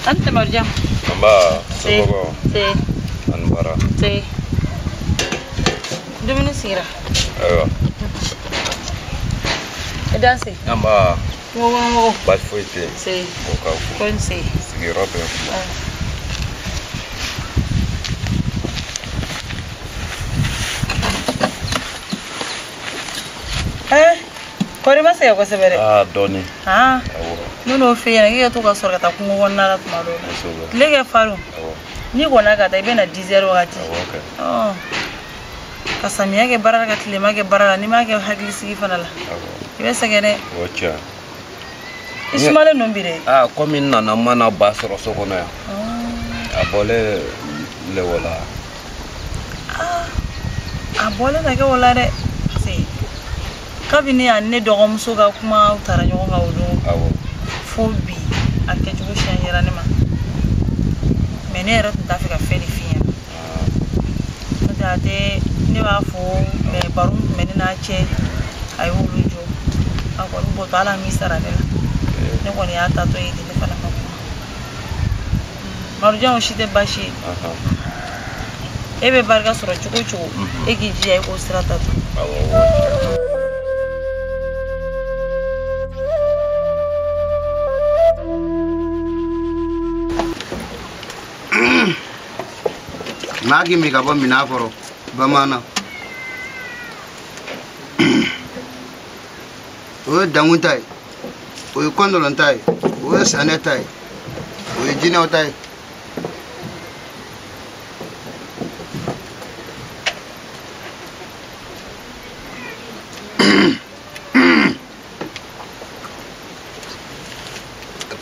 Ante Marjam. Amba, Sí. Sí. Anbara. Sí. Dumuni sira. Ayo. Edansi. Amba, Wo. bas foite. Sí. Boka. Kon si. Sigi robe. Kori ma se ko sebere. Ah, doni. Ah. Awo. Nuno fe yana ke to ka sor ka ta kungo wonna la tuma do. Asoba. Lege faru. Awo. Ni gona ka ta ibe na 10h wakati. Awo okay. Oh. Kasamiya ke barara ka tilema ke barara ni ma ke hagli sigi fana la. Awo. Ibe sagene. Wocha. Ismale nombire. Ah, komi nana mana basoro sokono ya. Oh. Abole le wala. Ah. Abole na ke wala de. Si. Kabini ya ne dogomso ga kuma utara nyoga wudu. Awo. Fobi akejugo shanyera ne ma. Menera ta fika feli fiya. Ah. Ate ne ba fo me barum menina che ay wulujo. Akwa bo tala mi sara de. Ne ko ni ata to yi de fana ko. Marjan o shite bashi. Aha. Ebe barga soro chuko chuko. Egi ji ay ko sirata to. Awo. Magi mi ka bo mina foro bamana o dangutai o kondolontai o sanetai o jinautai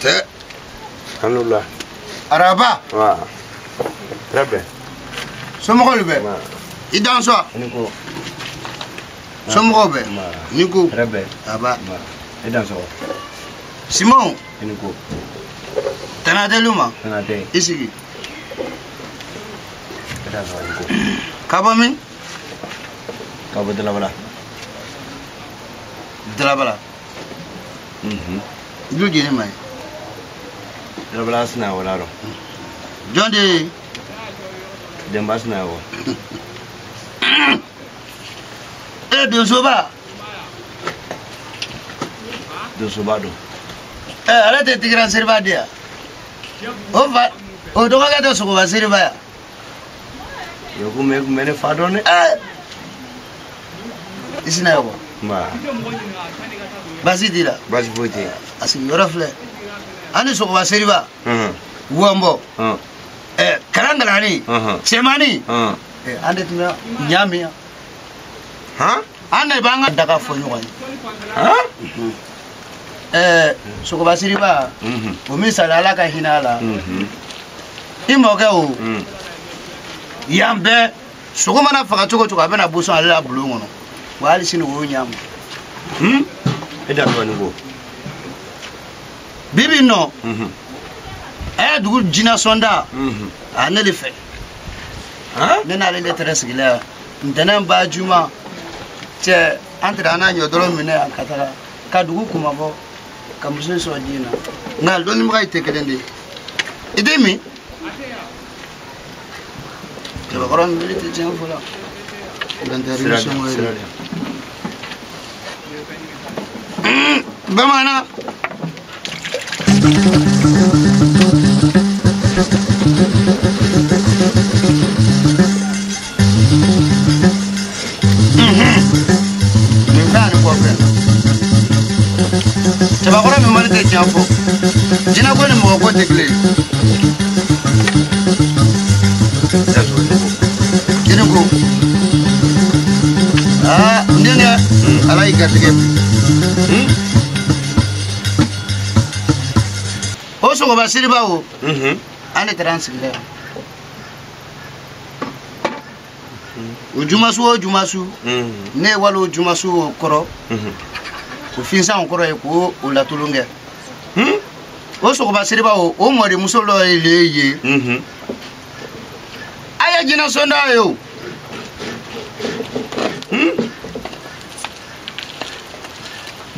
te Alhamdulillah. araba Wa. Rebe. somogolu be idan so Niko. somogo be niku Rebe. aba Edan so. simon Niko. tanadeluma Tanate. isigi Edan so niko. kabami Kabo de la bala. drabala duji ni mai De la bala sna wala ro. jonde Demba sna wo. dosoba Do subado. ala te tigra serva dia o va o do ga to so ba serva Yo ko me ne fado ne. isina yo Ma. basi dira Bas foite. asi yorafle ani so ba serva Mhm. wombo Mhm. karangalani semani ande tuna nyami Ha? ande banga daga fo nyoni Ha? so ba serva o mi sala ka hinala imo ke o yambe so ko mana faga choko choko abena buso ala bulu ngono wali sinu wo nyama Edan so niko. bibi no dugu jina sonda anele fe Ha? nena le letres gila ntana ba juma che antra na nyodoro mine akatara ka dugu kuma bo ka muso so dina ngal doni mga itekedende idemi te ba koron milite chen fola ndantari so mo bamana Tabakora mi mali te jamfo. Jina ko ni mo ko te kle. Kini tigɛ o sɔgɔba siriba o an de taara an sigi dɛ o jumasu ne walo jumasu o kɔrɔ o finsan kɔrɔ ye ko o latulun kɛ o sɔgɔba siriba o mɔdi muso dɔ ye le ye a ye jinɛ sonda ye o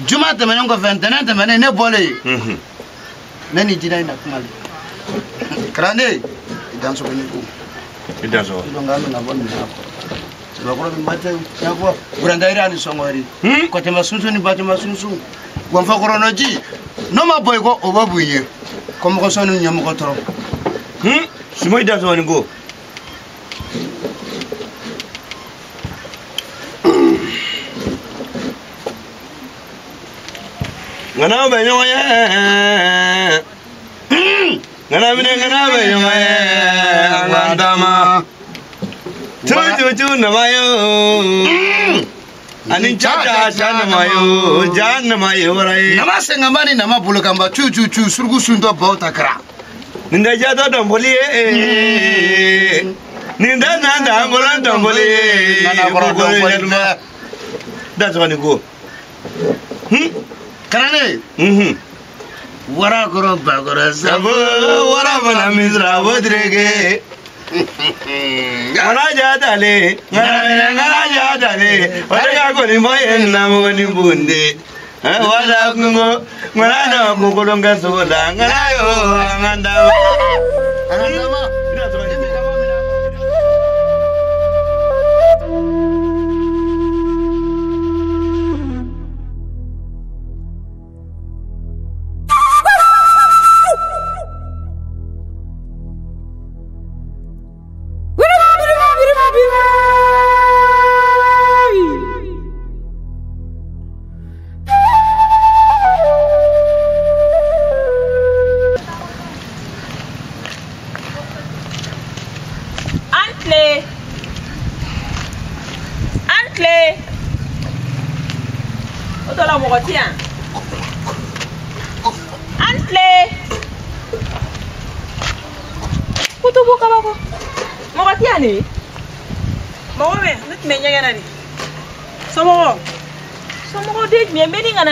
juma tɛmɛnen kɔfɛ ntɛnɛn tɛmɛnen ne bɔlen ne ni jinɛ in na kuma le kalande i dansɔgɔni ko i dansɔgɔ donc an bɛna bɔ nin na sebakɔrɔ min batɛ ɲa fɔ burantayiri ani sɔngɔri kɔtɛmɛ sunsun ni batɛmɛ sunsun gɔnfɔkɔrɔnɔji n'o ma bɔ i kɔ o bɛ b'u ye kɔmɔgɔsɔn ni ɲɛmɔgɔ tɔrɔ sumo i dansɔgɔni ko ngana be ɲɔgɔn ye ngana be ɲɔgɔn ye ngandama tu namayo ani jaja namayo jan namayo rai nama sengambani nama bulukamba chu surugu sundo bauta kra ninda jado domboli ninda nanda ngolan domboli nana boro domboli that's when you go karane wara koro bagora sabo wara bana misra bodrege ngara jadale wala ko ni moyen na mo ni bunde wala kungo ngara na ko kolonga sola ngara yo nganda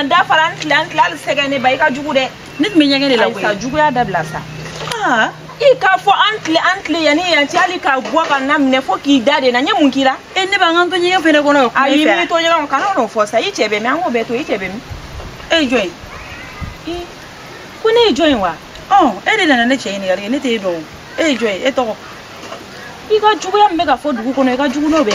da faran klan segane bai ka jugu de nit me nyangene la ko jugu ya dabla sa I ka fo antle yani ya tiali ka gwa ka namne fo ki dade na nyamun kila ne ba nganto nyega fene kono ayi mi to nyega kana no fo sa ichebe mi ango beto ichebe mi join kuni join wa de na ne che ni gari ne te do join to I ka jugu ya mega fo dugu kono ka jugu no be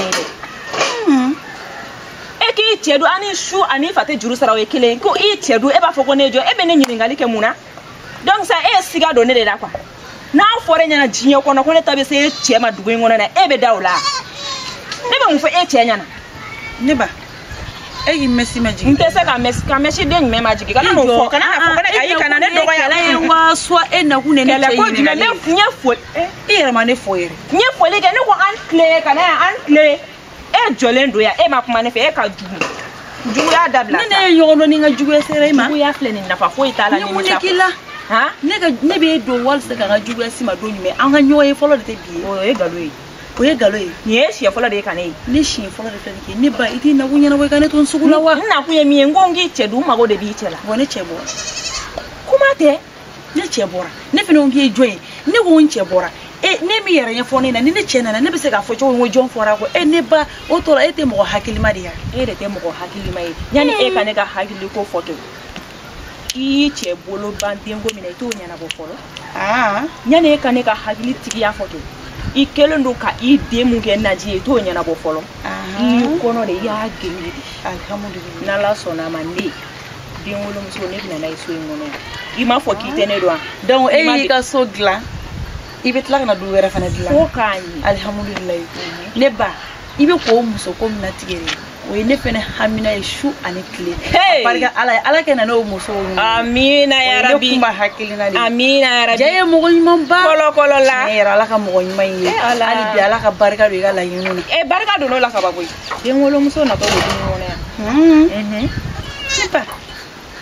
ki chedu ani shu ani fate juru sara we kile ko I chedu e ba foko nejo e be ne nyiringali ke muna donc ça siga do ne de da kwa na fore nyana jinye kono ko ne tabe se che ma dugu ngona na e be dawla ne be mu fo che nyana ne ba e mesi magic ntese ka mesi den me magic kana no fo kana na fo kana ayi kana ne dogo ya la wa so e na ku ne ne che ne le nya fo e ma ne fo yere nya fo le ke ne ko antle kana antle jolendo ya ma kuma ne fe ka jugu ya dabla ne yono ni nga jugu sere ma jugu ya fle ni na fa fo itala ni mita ne be do wal se ka jugu sima do nyime anga nyoye folo de bi o ye galo ni e shi folo de kanai ni shi folo de ke ni ba iti na kunya na we kanai ton sugula wa na kunya mi ngongi chedu mago de bi chela woni chebo kuma te ne chebora ne fe no ngi joy ne wo nchebora ne mi yere ye foni na ni ne chena na ne be se ka fo cho wo jon fora ko ne ba o tora te mo hakili madia de te mo hakili mai yani ka ne ka hakili ko foto I che bolo bandengo mina to nyana bo folo nyane ka ne ka hakili tigi ya foto I kelendo ka I demu ke naji to nyana bo folo I kono de ya gemi alhamdulillah na la sona mande bin wolo muso ne bina na iso ngono I ma fo ki tene do donc ka so gla ibetla na duwera fana dila ko kani alhamdulillah ne ba ibe ko muso ko mina tigere o ne fene hamina shu ani kle barka ala kana no muso amina ya rabbi kuma hakilina ni amina ya rabbi jaye mo ngom ba kolo la ne ala ka mo ngom yi ali bi ala ka barka do ga la yinu barka do no la ka ba boy de ngolo muso na ko do ni wona ne pas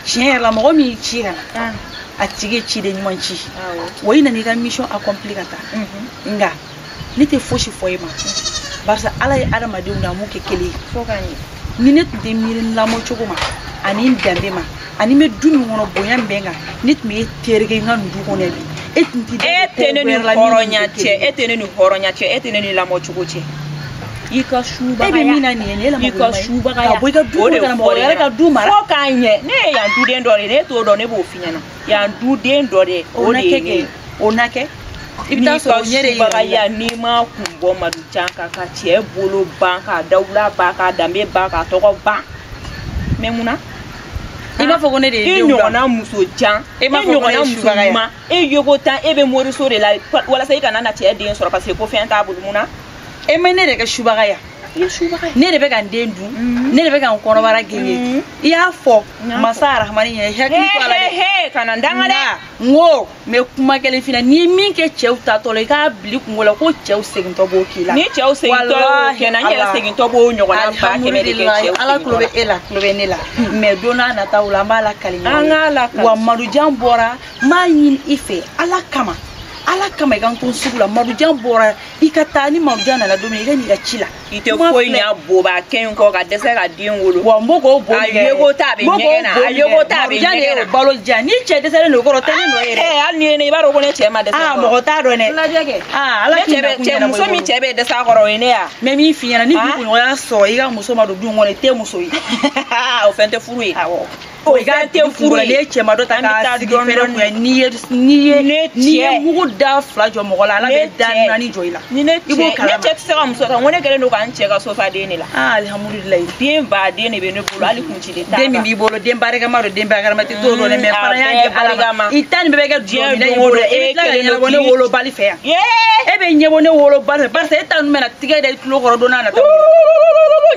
tiɲɛ yɛrɛ la mɔgɔ min ci ka na a tigi ci de ɲuman ci wa i nana i ka mission accompli ka taa nka ne tɛ fosi fɔ e ma barisa ala ye adamadenw na mun kɛ kelen ye ni ne tun tɛ miiri lamɔ cogo ma ani n danbe ma ani n bɛ du min kɔnɔ bonya min bɛ n kan ne tun bɛ e terike n ka nin du kɔnɔ bi e tun tɛ ne ni hɔrɔnya cɛ e tɛ ne ni hɔrɔnya cɛ e tɛ ne ni lamɔ cogo cɛ i ka subagaya e bɛ min na nin ye ne lamɔ i ka subagaya ka bɔ i ka du kɔnɔ ka na mɔgɔ wɛrɛ ka du mara fo k'a ɲɛ ne ye yan duden dɔ de ye ne t'o dɔn ne b'o f'i ɲɛna yan duden dɔ de o de ye ne ye o na kɛ i bɛ taa sɔrɔ ɲɛ de subagaya n'i ma kun bɔ Madujan kan ka cɛ bolo ban ka dawula ban ka danbe ban ka tɔgɔ ban mais mun na i b'a fɔ ko ne de ye denw bila e ɲɔgɔnna muso jan e ɲɔgɔnna muso ɲuman e yogo tan e bɛ moriso de la walasa i kana na cɛ den sɔrɔ parce que ko fɛn t'a bolo mun na e ma ne de kɛ subagaya ne de bɛ ka n den dun ne de bɛ ka n kɔnɔbara genge i y'a fɔ masa arahamani ɲɛ hakili to a la dɛ kana n danga dɛ n ko mɛ kuma kelen fina n'i ye min kɛ cɛw tatɔ la i k'a bili kungo la ko cɛw segintɔ b'o k'i la ni cɛw segintɔ y'o kɛ na n yɛrɛ segintɔ b'o ɲɔgɔnna ba kɛmɛ de kɛ cɛw ala tulo bɛ e la tulo bɛ ne la mɛ don n'a nataw la an b'a lakali an k'a lakali wa Madujan bɔra n b'a ɲini i fɛ ala kama i ka n to sugu la Madujan bɔra i ka taa ni Madujan nana don min i ka n'i ka ci la i tɛ foyi ɲɛ boba kɛn kɔ ka dɛsɛ ka den wolo wa n b'o k'o bo a yego ta bɛ ɲɛgɛn na a yego ta bɛ ɲɛgɛn na balo jan ni cɛ dɛsɛlen don kɔrɔ tɛ ne nɔ ye dɛ hali ni ye ne i b'a dɔn ko ne cɛ ma dɛsɛ mɔgɔ t'a dɔn dɛ lajɛ kɛ ala k'i na kun ɲɛnabɔ muso min cɛ bɛ dɛsɛ a kɔrɔ o ye ne ya mɛ min f'i ɲɛna ni du kunɲɔgɔnya sɔrɔ i ka muso ma don du kɔnɔ i tɛ muso ye o fɛn tɛ furu ye o i ka tɛ furu ye ne cɛ ma dɔ ta k'a sigi fɛrɛ kun n'i ye mugu da fila jɔ mɔgɔ la ala bɛ da naani jɔ i la ne cɛ tɛ se ka muso ta n ko ne kɛlen don k'an cɛ ka sofa den de la alihamudulilayi den baden de bɛ ne bolo hali kun ci de t'a la den min b'i bolo den barikama don den barikama tɛ t'o dɔn dɛ mɛ fana y'a kɛ ala ma i ta nin bɛɛ bɛ kɛ diɲɛ minɛ i bolo e bɛ tila ka ɲɛnabɔ ne wolobali fɛ yan e bɛ ɲɛbɔ ne wolobali fɛ barisa e ta ninnu bɛna tigɛ da i tulo kɔrɔ don n'a nataw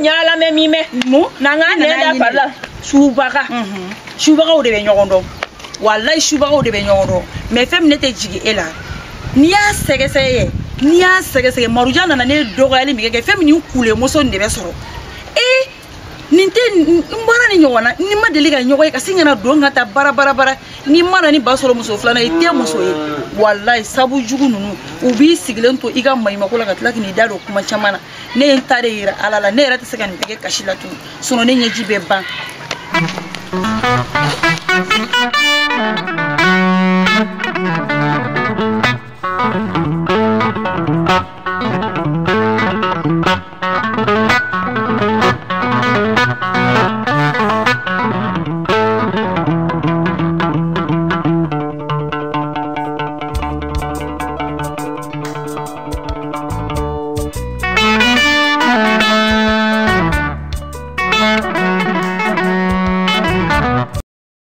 ɲalamɛ min mɛ mun n'an ka nɛn da fari la subagaw de bɛ ɲɔgɔn dɔn walayi subagaw de bɛ ɲɔgɔn dɔn mɛ fɛn min ne tɛ jigin e la n'i y'a sɛgɛsɛgɛ Madujan nana ne dɔgɔyali min kɛ fɛn min kule muso nin de bɛ sɔrɔ nin tɛ n bɔra ni ɲɔgɔn na ni ma deli ka ɲɔgɔn ye ka sin kana don ka taa bara ni mana ni ba sɔrɔ muso filanan i tɛ muso ye walayi sabu jugu ninnu u b'i sigilen to i ka maɲumako la ka tila k'i da don kuma caman na ne ye n ta de yira ala la ne yɛrɛ tɛ se ka nin tɛgɛ kasi la tun sinon ne ɲɛji bɛ ban